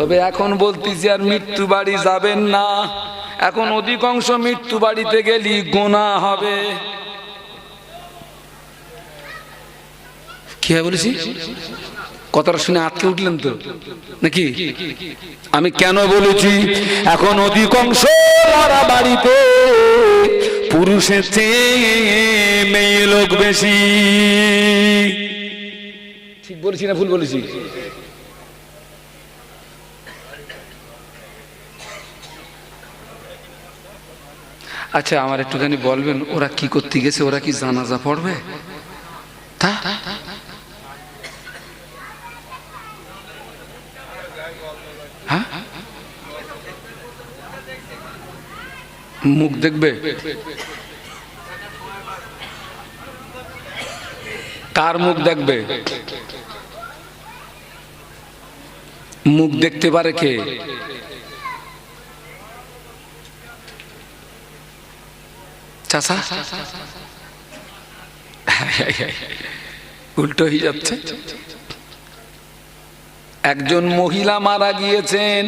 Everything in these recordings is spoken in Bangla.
তবে এখন বলতেছি আর মৃত্যু বাড়ি যাবেন না। এখন অধিকাংশ মৃত্যু বাড়িতে গেলি গোনা হবে। কি বলেছি? কথাটা শুনে আটকে উঠলেন তো নাকি? আমি কেন বলেছি এখন অধিকাংশ মরা বাড়িতে পুরুষের চেয়ে মেয়ে লোক বেশি? ঠিক বলেছি না ভুল বলেছি? আচ্ছা, আমার একটুখানি বলবেন, ওরা কি করতে গেছে? ওরা কি জানাজা পড়বে? তা হ্যাঁ, মুখ দেখবে? কার মুখ দেখবে? মুখ দেখতে পারে কে? চাচা উল্টো হয়ে যাচ্ছে। একজন মহিলা মারা গিয়েছেন,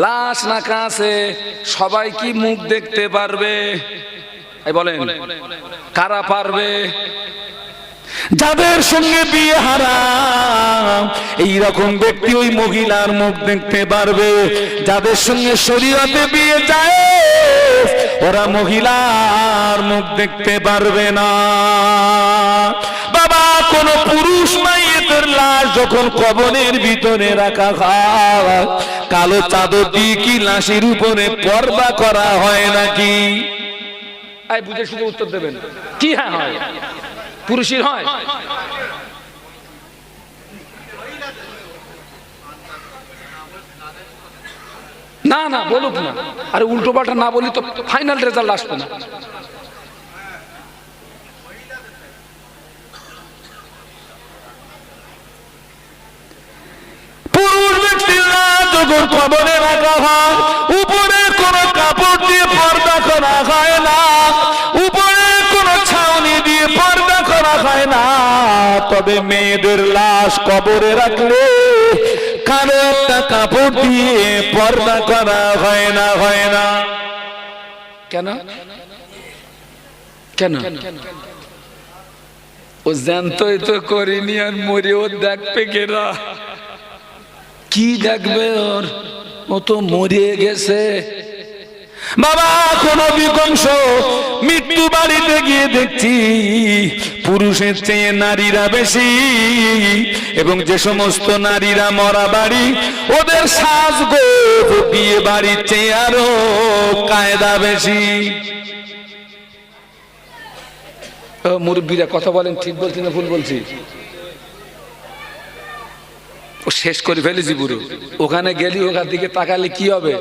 লাশ রাখা আছে, সবাই কি মুখ দেখতে পারবে? বলেন, কারা পারবে? যাদের সঙ্গে বিয়ে হারাম এইরকম ব্যক্তি ওই মহিলার মুখ দেখতে পারবে। যাদের সঙ্গে শরীয়তে বিয়ে যায় ওরা মহিলার মুখ দেখতে পারবে না। বাবা, কোন পুরুষ মাইয়ের লাশ যখন কবরের ভিতরে রাখা হয়, কালো চাদর দিয়ে কি লাশের উপরে পর্দা করা হয় নাকি? বুঝে শুধু উত্তর দেবেন কি? হ্যাঁ হয়। পুরুষের হয়? না না, বলুক না। আরে উল্টো পাল্টা না বলি তো ফাইনাল রেজাল্ট আসবে না। পুরুষ ব্যক্তির যখন কবরে রাখা হয়, উপরে কোন কাপড় দিয়ে পর্দা করা হয় না, উপরে কোন ছাউনি দিয়ে পর্দা করা হয় না। তবে মেয়েদের লাশ কবরে রাখলে কারো একটা কাপড় দিয়ে পর্দা করা হয় না। হয় না কেন? কেন? ও জানতোই তো করিনি, আর মরেও দেখবে কেরা? কি দেখবে? ওর ও তো মরিয়ে গেছে। বাবা, কোন অধিকাংশ মৃত্যু বাড়িতে গিয়ে দেখছি পুরুষের চেয়ে নারীরা বেশি, এবং যে সমস্ত নারীরা মরা বাড়ি ওদের সাজগো বিয়ে বাড়ির চেয়ে আরো কায়দা বেশি। মুরব্বীরা কথা বলেন, ঠিক বলছি না ভুল বলছি? ও শেষ করে ফেলেছি পুরো। ওখানে গেলি ওখান দিকে তাকালে কি হবে?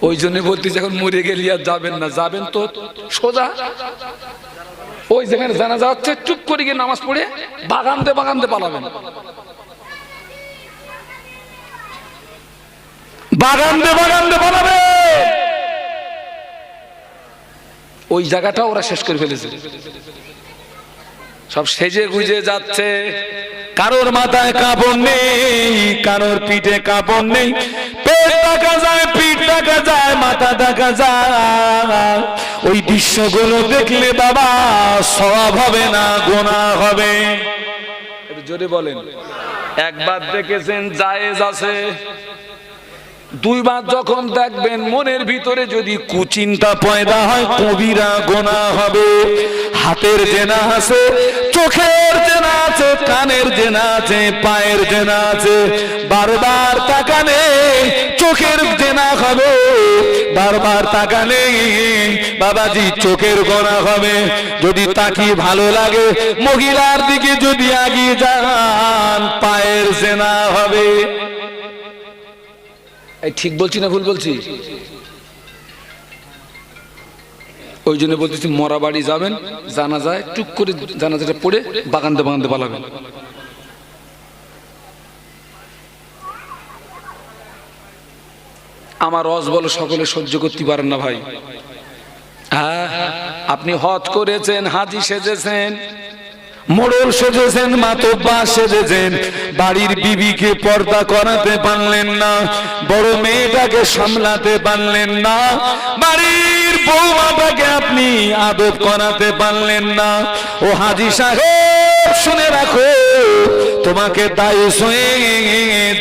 ওই জন্য বলতে যখন মরে গেলি আর যাবেন না। যাবেন তো সোজা ওই যেখানে জানাজা হচ্ছে চুপ করে গিয়ে নামাজ পড়ে বাগানতে বাগানতে পালাবেন। বাগানতে বাগানতে পালাবে। ওই জায়গাটা ওরা শেষ করে ফেলেছে। সব সেজে গুজে যাচ্ছে, কারোর মাথায় কাপড় নেই, কারোর পিঠে কাপড় নেই, পেট দেখা যায়, পিঠ দেখা যায়, মাথা দেখা যায়। ওই দৃশ্যগুলো দেখলে বাবা সওয়াব হবে না, গুনাহ হবে। একটু জোরে বলেন। একবার দেখেছেন জায়েজ আছে, দুইবার যখন দেখবেন মনের ভিতরে যদি কুচিন্তা পয়দা হয় কবিরা গুনাহ হবে। হাতের জেনা আছে, চোখের জেনা আছে, কানের জেনা আছে, পায়ের জেনা আছে। বারবার তাকালে চোখের জেনা হবে, বারবার তাকালে বাবাজি চোখের গুনাহ হবে। যদি তাকিয়ে ভালো লাগে মহিলার দিকে যদি এগিয়ে যান পায়ের জেনা হবে। ঠিক বলছি না ভুল বলছি? ওই জন্য বলতেছি মরা বাড়ি যাবেন, জানাজায় টুক করে জানাজাটা পড়ে বাগানতে বাগানতে পালাবেন। আমার রস বলো সকলে সহ্য করতে পারেন না ভাই। হ্যাঁ, আপনি হজ করেছেন, হাজি সেজেছেন, মোড়ল সেজেছেন, মাতব্বা সেজেছেন, বাড়ির বিবিকে পর্দা করাতে পারলেন না, বড় মেয়েটাকে সামলাতে পারলেন না, বাড়ির বৌমাটাকে আপনি আদব করাতে পারলেন না। ও হাজী সাহেব শুনে রাখো, তোমাকে দায়ুস হয়ে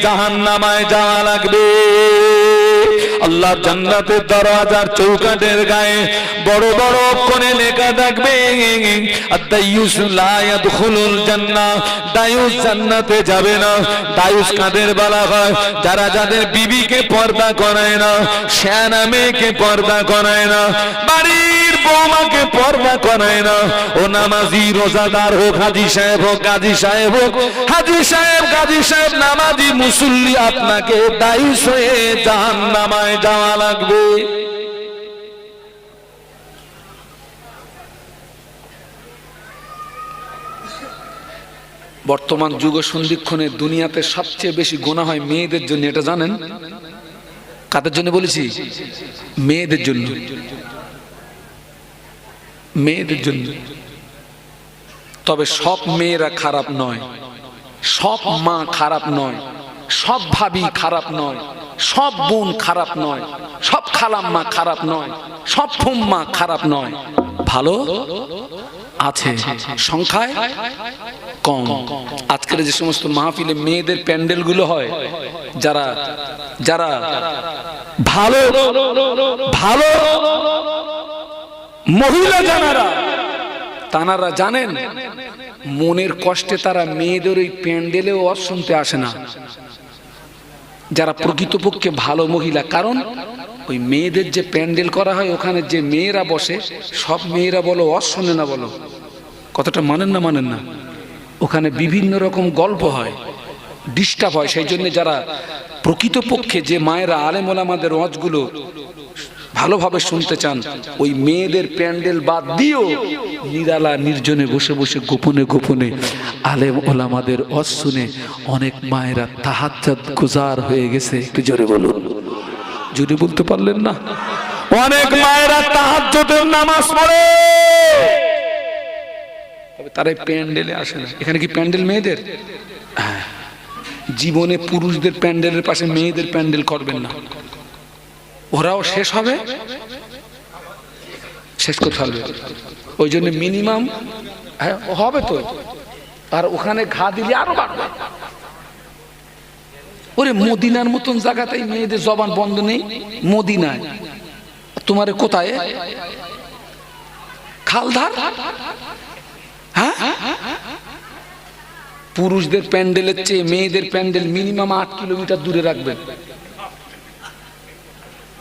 জাহান্নামায় যাওয়া লাগবে। আল্লাহ জান্নাতের দরজার চৌকাঠের গায়ে বড় বড় অক্ষরে লেখা থাকবে, আদ-দায়ুস লা ইয়াদখুলুল জান্নাহ, দায়ুস জান্নাতে যাবে না। দায়ুস কাদের বলা হয়? যারা যাদের বিবিকে পর্দা করায় না, শানা মেয়েকে পর্দা করায় না, বাড়ির বৌমাকে পর্দা করায় না। ও নামাজি রোজাদার হোক, হাজী সাহেব হোক, গাজী সাহেব হোক, হাজী সাহেব গাজী সাহেব, নামাজি মুসল্লি, আপনাকে দায়ুস হয়ে জাহান্নামায় যাওয়া লাগবে। বর্তমান যুগ সন্ধিক্ষণে দুনিয়াতে সবচেয়ে বেশি গুনাহ হয় মেয়েদের জন্য, এটা জানেন? কাদের জন্য বলেছি? মেয়েদের জন্য, মেয়েদের জন্য। তবে সব মেয়েরা খারাপ নয়, সব মা খারাপ নয়, সব ভাবি খারাপ নয়, সব বোন খারাপ নয়, সব খালাম্মা খারাপ নয়, সব ফুম্মা খারাপ নয়, ভালো আছে, সংখ্যায় কম। আজকের যে সমস্ত মাহফিলে মেয়েদের প্যান্ডেল গুলো হয়, যারা যারা ভালো ভালো মহিলা জানারা, তানারা জানেন মনের কষ্টে তারা মেয়েদের ওই প্যান্ডেলেও শুনতে আসে না, যারা প্রকৃতপক্ষে ভালো মহিলা। কারণ ওই মেয়েদের যে প্যান্ডেল করা হয়, ওখানে যে মেয়েরা বসে, সব মেয়েরা বলো শোনে না, বলো কতটা মানেন না মানেন না, ওখানে বিভিন্ন রকম গল্প হয়, ডিস্টার্ব হয়। সেই জন্য যারা প্রকৃতপক্ষে যে মায়েরা আলেম ওলামাদের ওয়াজগুলো ভালোভাবে শুনতে চান, ওই মেয়েদের প্যান্ডেল বাদ দিয়েও নিরালা নির্জনে বসে বসে গোপনে গোপনে আলেম ওলামাদের ওয়াজ শুনে অনেক মায়েরা তাহাজ্জুদ গুজার হয়ে গেছে। একটু জোরে বলুন, জোরে বলতে পারলেন না? অনেক মায়েরা তাহাজ্জুদের নামাজ পড়ে, তবে তারা প্যান্ডেলে আসে না। এখানে কি প্যান্ডেল মেয়েদের? হ্যাঁ, জীবনে পুরুষদের প্যান্ডেলের পাশে মেয়েদের প্যান্ডেল করবেন না, ওরাও শেষ হবে, শেষ করতে হবে। ওই জন্য মিনিমাম হবে তো, আর ওখানে ঘা দিলে আরো বাড়বে। ওরে মদিনার মতন জায়গাতেই মেয়েদের জবান বন্ধ নেই। মদিনায় তোমার কোথায়? খালধার। হ্যাঁ, পুরুষদের প্যান্ডেলের চেয়ে মেয়েদের প্যান্ডেল মিনিমাম 8 কিলোমিটার দূরে রাখবেন।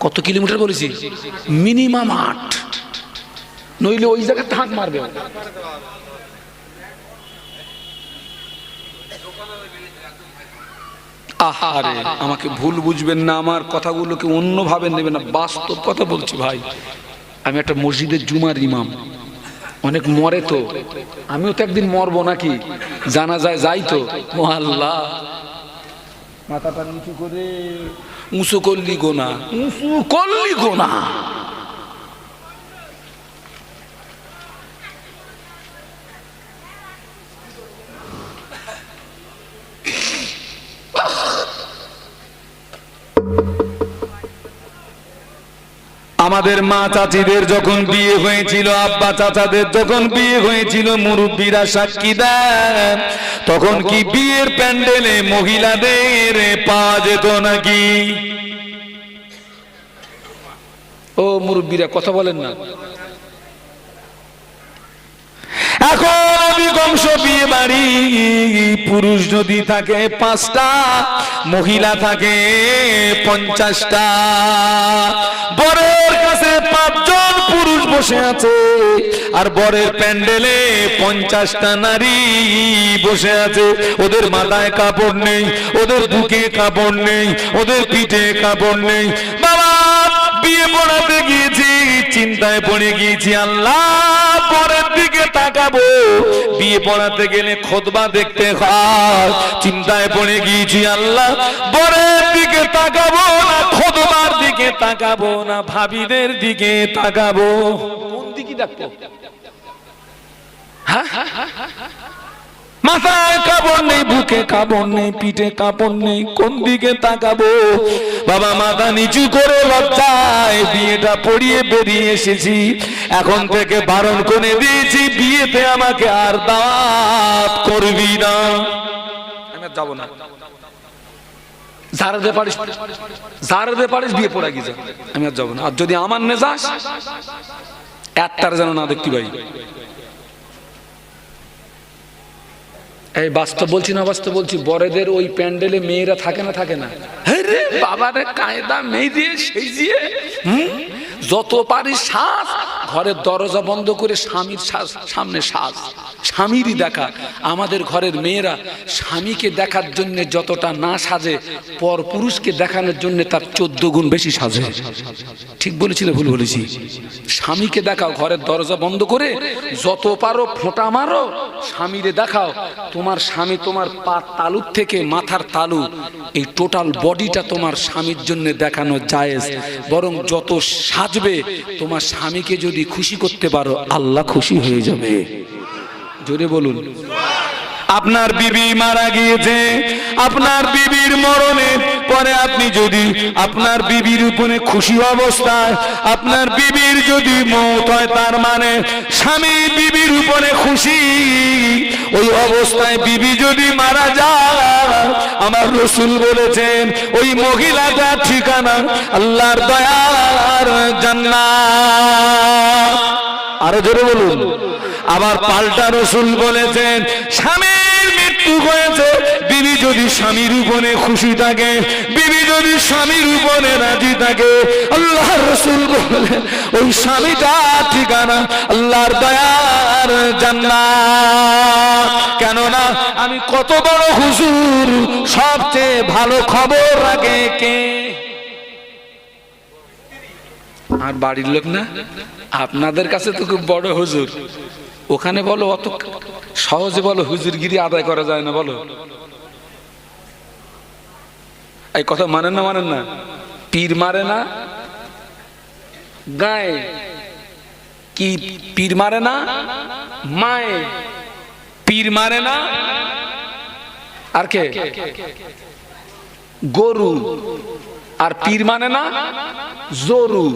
কত কিলোমিটার বলেছি? মিনিমাম 8, নইলে ওই জায়গায় হাঁক মারবে। আহারে, আমাকে ভুল বুঝবেন না, আমার কথাগুলোকে অন্যভাবে নেবেন না, বাস্তব কথা বলছি ভাই। আমি একটা মসজিদের জুমার ইমাম, অনেক মরে তো, আমিও তো একদিন মরবো নাকি, জানা যায় যাই তো। আল্লাহ, মাথাটা নিচু করে উঁচু করলি গোনা, উঁচু করলি গোনা। আমাদের মা চাচিদের যখন বিয়ে হয়েছিল, আব্বা চাচাদের যখন বিয়ে হয়েছিল, মুরব্বীরা সাক্ষী দেন, তখন কি বিয়ের প্যান্ডেলে মহিলাদের পাওয়া যেত নাকি? ও মুরব্বীরা কথা বলেন না। এখন অধিকাংশ বিয়ে বাড়ি পুরুষ যদি থাকে 5টা, মহিলা থাকে 50টা। বরের কাছে 5 জন পুরুষ বসে আছে, আর বরের প্যান্ডেলে 50টা নারী বসে আছে। ওদের মাথায় কাপড় নেই, ওদের বুকে কাপড় নেই, ওদের পিঠে কাপড় নেই। বাবা, বিয়ে পড়াতে গিয়েছি, চিন্তায় পড়ে গিয়েছি, আল্লাহ পরের দিকে তাকাবো, বিয়ে পড়াতে গেলে খুতবা দেখতে হয়, চিন্তায় পড়ে গিয়েছি, আল্লাহ পরের দিকে তাকাবো না, খুতবার দিকে তাকাবো না, ভাবিদের দিকে তাকাবো, কোন দিকে দেখবো? হ্যাঁ, মাথায় কাপড় নেই, বুকে কাপড় নেই, পিঠে কাপড় নেই, কোন দিকে তাকাবো? বাবা মাথা নিচু করে লজ্জায় বিয়েটা পড়িয়ে বেরিয়ে এসেছি। এখন থেকে বারণ করে দিয়েছি, বিয়েতে আমাকে আর দাওয়াত করবি না। আমি আর যাবো না। যার পারিস বিয়ে পড়া গিয়ে, আমি আর যাবো না। আর যদি আমার নে যাস, একটার যেন না দেখতে পাই। এই বাস্তব বলছি না, বাস্তব বলছি। বড়দের ওই প্যান্ডেলে মেয়েরা থাকে না, থাকে না? বাবারে কায়দা মেয়ে দিয়ে সেই দিয়ে যত পারিস সাজ, ঘরের দরজা বন্ধ করে স্বামীর সামনে সাজ, স্বামীরই দেখা। আমাদের ঘরের মেয়েরা স্বামীকে দেখার জন্য যতটা না সাজে, পর পুরুষকে দেখানোর জন্য তার 14 গুণ বেশি সাজে। ঠিক বলেছি না ভুল বলেছি? স্বামীকে দেখাও, ঘরের দরজা বন্ধ করে যত পারো ফোঁটা মারো, স্বামীরে দেখাও। তোমার স্বামী তোমার পা তালুর থেকে মাথার তালু, এই টোটাল বডিটা তোমার স্বামীর জন্য দেখানো জায়েজ। বরং যত সাজবে, তোমার স্বামীকে যদি খুশি করতে পারো, আল্লাহ খুশি হয়ে যাবে। জোরে বলুন। আপনার বিবি মারা গিয়েছে, আপনার বিবির মরণের পরে আপনি যদি আপনার বিবির উপরে খুশি অবস্থায়, আপনার বিবির যদি মওত হয়, তার মানে স্বামী বিবির উপরে খুশি। ওই অবস্থায় বিবি যদি মারা যায়, আমার রাসূল বলেছেন ওই মহিলাটার ঠিকানা আল্লাহর দয়ার জান্নাত। আরো জোরে বলুন। আবার পাল্টা রাসূল বলেছেন, স্বামীর মৃত্যু হয়েছে, বিবি যদি স্বামীর উপরে খুশি থাকে, বিবি যদি স্বামীর উপরে রাজি থাকে, আল্লাহর রাসূল বলেন ওই স্বামীটা ঠিকানা আল্লাহর দয়ার জান্নাত। কেননা আমি কত বড় হুজুর, সবচেয়ে ভালো খবর রাখে কে? আর বাড়ির লোক না? আপনাদের কাছে তো খুব বড় হুজুর, ওখানে বলো অত সহজে বলো হুজুরগিরি আদায় করা যায় না। বলো এই কথা মানেন না? মানেন না? পীর মারে না গায়ে, কি পীর মারে না মায়ে, পীর মারে না আর কে? গরু। আর পীর মানে না জরু।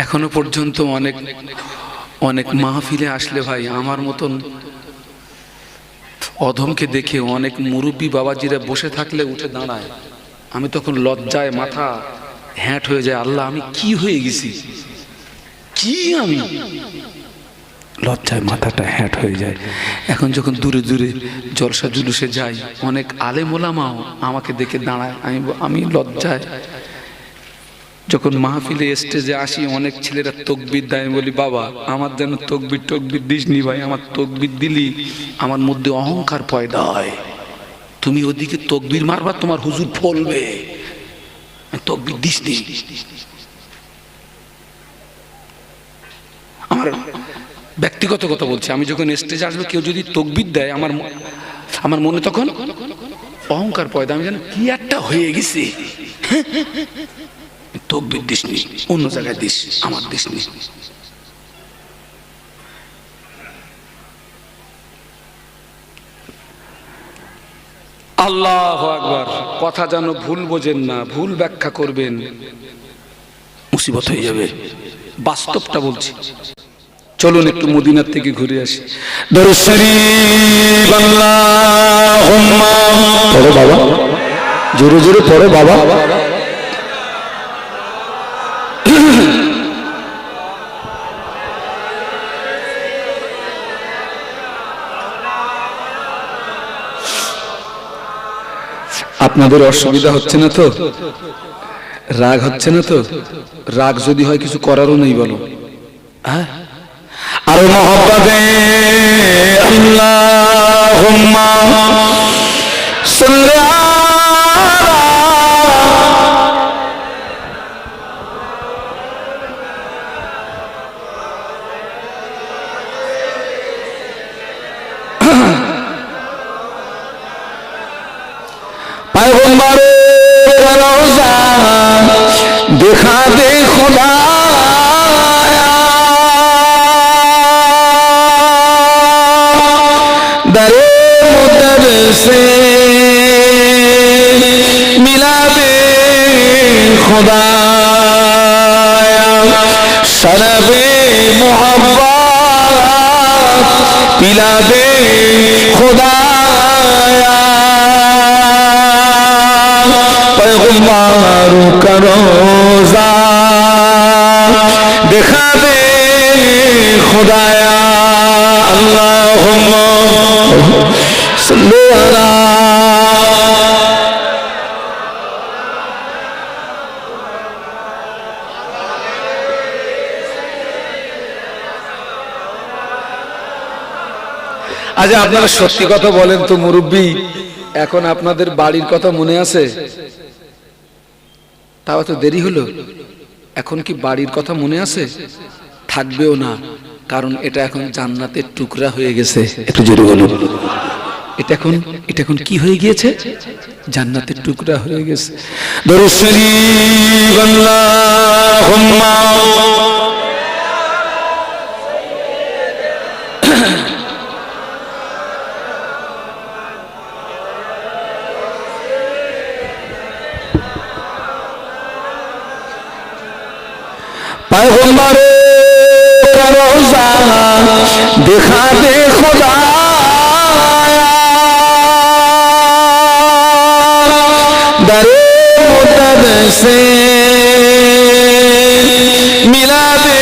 এখনো পর্যন্ত অনেক অনেক মাহফিলে আসলে ভাই আমার মতন অধমকে দেখে অনেক মুরব্বী বাবাজিরা বসে থাকলে উঠে দাঁড়ায়। আমি তখন লজ্জায় মাথা হ্যাট হয়ে যায়। আল্লাহ, আমি কি হয়ে গেছি? কি আমি? লজ্জায় মাথাটা হ্যাট হয়ে যায়। এখন যখন দূরে দূরে জলসা জুলুসে যাই, অনেক আলেম ওলামাও আমাকে দেখে দাঁড়ায়। আমি লজ্জায় যখন মাহফিলে স্টেজে আসি, অনেক ছেলেরা তকবির দেয়। আমি বলি, বাবা আমার যেন তকবির দিসনি ভাই। আমার তকবির দিলি আমার মধ্যে অহংকার পয়দা হয়। তুমি ওদিকে তকবির মারবা, তোমার হুজুর ফলবে, তকবির দিসনি। আমার ব্যক্তিগত কথা বলছি, আমি যখন স্টেজে আসবো, কেউ যদি তকবির দেয়, আমার মনে তখন অহংকার পয়দা। আমি যেন কি একটা হয়ে গেছি। তকবির দিসনি, অন্য জায়গায় দিস, আমার দিসনি। আল্লাহু আকবার। কথা যেন ভুল বোঝেন না, ভুল ব্যাখ্যা করবেন, মুসিবত হয়ে যাবে। বাস্তবটা বলছি। চলুন একটু মদিনার থেকে ঘুরে আসি। দরুদ শরীফ আল্লাহুম্মা পড়ো বাবা, জোরে জোরে পড়ো বাবা। আপনাদের অসুবিধা হচ্ছে না তো? রাগ হচ্ছে না তো? রাগ যদি হয় কিছু করারও নেই, বলো। হ্যাঁ, আরো মহব্বতে আল্লাহুম্মা সাল্লি আলা পয়গম্বরে रोजा दिखा दे खुदा दरे मुदर से मिला दे खुदा शरबे मोहब्बत पिला दे खुदा पैगंबर का रोजा दिखा दे खुदाया अल्लाहुम्मा सल्ली अला আজ আপনারা সত্যি কথা বলেন তো মুরব্বী, এখন আপনাদের বাড়ির কথা মনে আছে? তাও তো দেরি হলো, এখন কি বাড়ির কথা মনে আছে? থাকবেও না, কারণ এটা এখন জান্নাতের টুকরা হয়ে গেছে। একটু জোরে বলুন, এটা এখন কি হয়ে গিয়েছে? জান্নাতের টুকরা হয়ে গেছে। দরুদ শরীফ আল্লাহুম্মা पैगंबर का रोजा दिखा दे खुदा दरे मुदद से मिला दे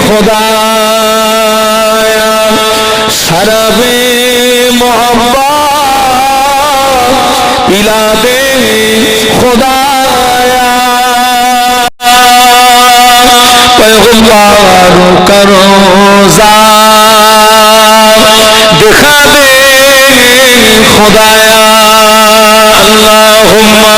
खुदा शरबे मोहब्बत पिला दे खुदा पैगंबर का रोजा दिखा दे खुदाया अल्लाहुम्मा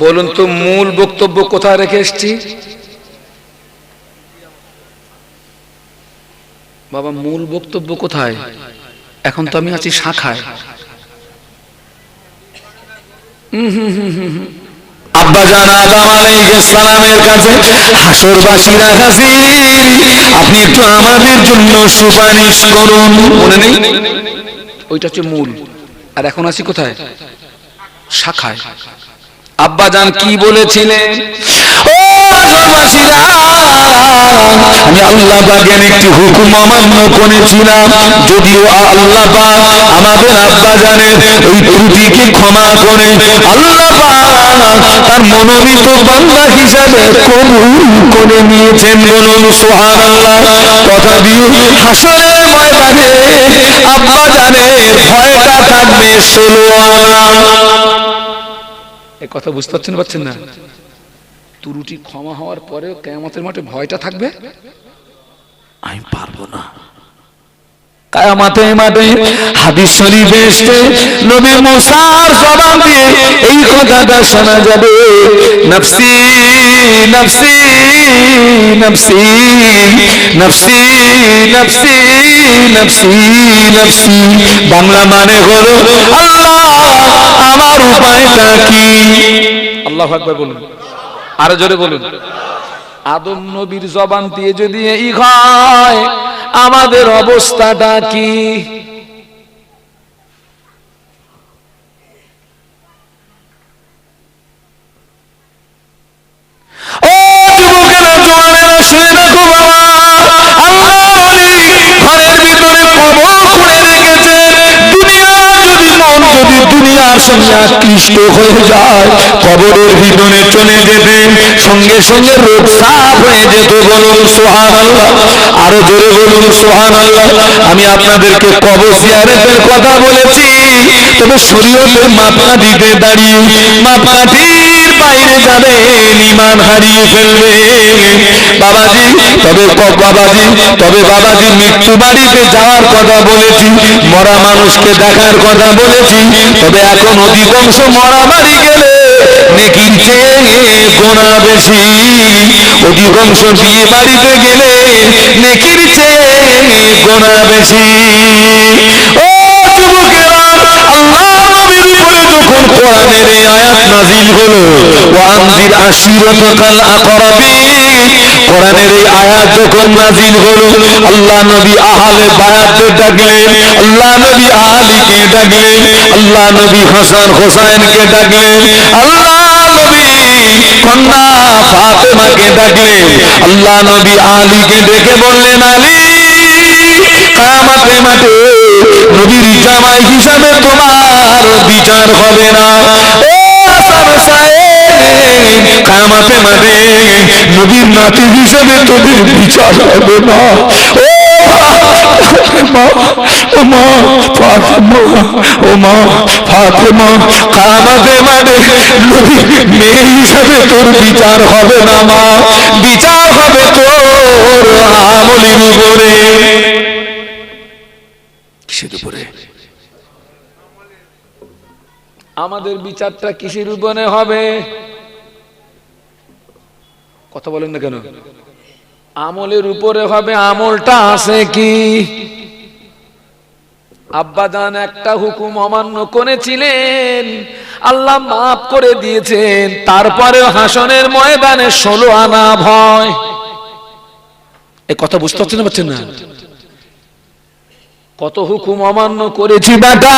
বলুন তো মূল বক্তব্য কোথায় রেখে এসেছি? বাবা মূল বক্তব্য কোথায়? এখন তো আমি আছি শাখায়। আব্বাজান আদম আলাইহিস সালামের কাছে হাসরবাসীরা হাজির, আপনি একটু আমাদের জন্য সুপারিশ করুন। মনে নেই? ওইটা হচ্ছে মূল। আর এখন আছি কোথায়? শাখায়। আব্বাজান কি বলেছিলেন? ও হাসরবাসীরা, আমি আল্লাহ পাকের একটি হুকুম অমান্য করেছিলাম, যদিও আল্লাহ পাক আমাদের আব্বাজানের ওই ত্রুটিকে ক্ষমা করে আল্লাহ পাক তার মনোনীত বান্দা হিসাবে কবুল করে নিয়েছেন। বলুন সুবহানাল্লাহ। কথা দিয়ে হাসরের ময়দানে আব্বাজানের ভয়টা থাকবে ষোলোয়ানা। এই কথা বুঝতে পারছেন না? ত্রুটি ক্ষমা হওয়ার পরেও কিয়ামতের মাঠে ভয়টা থাকবে, আমি পারবো না। কিয়ামতের মাঠে হাদিস শরীফে এসেছে, নবী মুসার জবান দিয়ে এই কথাটা শোনা যাবে, নফসি নফসি নফসি নফসি নফসি নফসি নফসি। বাংলা মানে হলো আল্লাহ আমার উপায়টা কি? আল্লাহু আকবার বলুন, আরো জোরে বলুন। আদম নবীর জবান দিয়ে যদি এই হয়, আমাদের অবস্থাটা কি? ও যুবকেরা, জওয়ানেরা, শুনে রাখো বাবা, আল্লাহ ঘরের ভিতরে কবর করে রেখেছে। দুনিয়ার সঙ্গে আকৃষ্ট হয়ে যায়, কবরের ভিতরে চলে যেতে সঙ্গে সঙ্গে রোগ সাফ হয়ে যেত। বলুন সুবহানাল্লাহ, আরো জোরে বলুন সুবহানাল্লাহ। আমি আপনাদেরকে কবর জিয়ারতের কথা বলেছি, তবে শরীয়তের মাপকাঠিতে দাঁড়িয়ে মাপকাঠির বাইরে যাবে, ঈমান হারিয়ে ফেলবে বাবাজি। তবে বাবাজি মৃত্যু বাড়িতে যাওয়ার কথা বলেছি, মরা মানুষকে দেখার কথা বলেছি, তবে এখন অধিকাংশ মরা বাড়ি গেলে নেকির চেয়ে গোনা বেশি। অধিকাংশ বিয়ে বাড়িতে গেলে নেকির চেয়ে গোনা বেশি। ও যুবকেরা, আল্লাহ নবীর উপরে যখন কোরআনের এই আয়াত নাযিল হলো, ওয়ানজির আশিরাতাকাল আকরাবিন, কোরআনের এই আয়াত যখন নাযিল হলো, আল্লাহ নবী আহলে বায়াতকে ডাকলেন, আল্লাহ নবী আলীকে ডাকলেন, আল্লাহ নবী হাসান হোসেনকে ডাকলেন, আল্লাহ নবী কন্যা ফাতেমাকে ডাকলেন, আল্লাহ নবী আলীকে ডেকে বললেন, আলী কিয়ামতের মাঠে নবীর জামাই হিসাবে তোমার বিচার হবে না। ও হাসান সাহেব, কিয়ামতের মাঠে নবীর নাতি হিসাবে তোদের বিচার হবে না। ও মা ফাতেমা, ও মা ফাতেমা, কিয়ামতের মাঠে নবীর মেয়ে হিসাবে তোর বিচার হবে না মা, বিচার হবে তোর আমলের উপরে। কিসের উপরে? আমাদের বিচারটা কিসের উপরে হবে? কথা বলেন না কেন? আমলের উপরে হবে। আমলটা আছে কি? আব্বাজান একটা হুকুম অমান্য করেছিলেন, আল্লাহ মাফ করে দিয়েছেন, তারপরেও হাসনের ময়দানে 16 আনা ভয়। এই কথা বুঝতে পারছেন না? কত হুকুম অমান্য করেছি বেটা,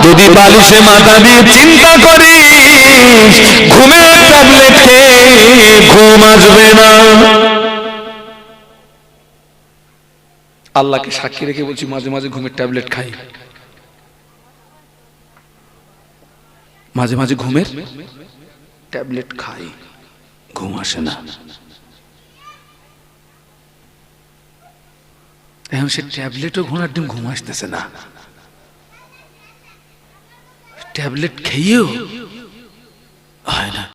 যদি বালিশে মাথা দিয়ে চিন্তা করিস, ঘুমের ট্যাবলেট খেয়ে ঘুম আসবে না। আল্লাহকে সাক্ষী রেখে বলছি, মাঝে মাঝে ঘুমের ট্যাবলেট খাই, মাঝে মাঝে ঘুমের ট্যাবলেট খাই, ঘুম আসে না। এখন সে ট্যাবলেটও ঘোড়ার ডিম ঘুম আসতেছে না, ট্যাবলেট খেয়েও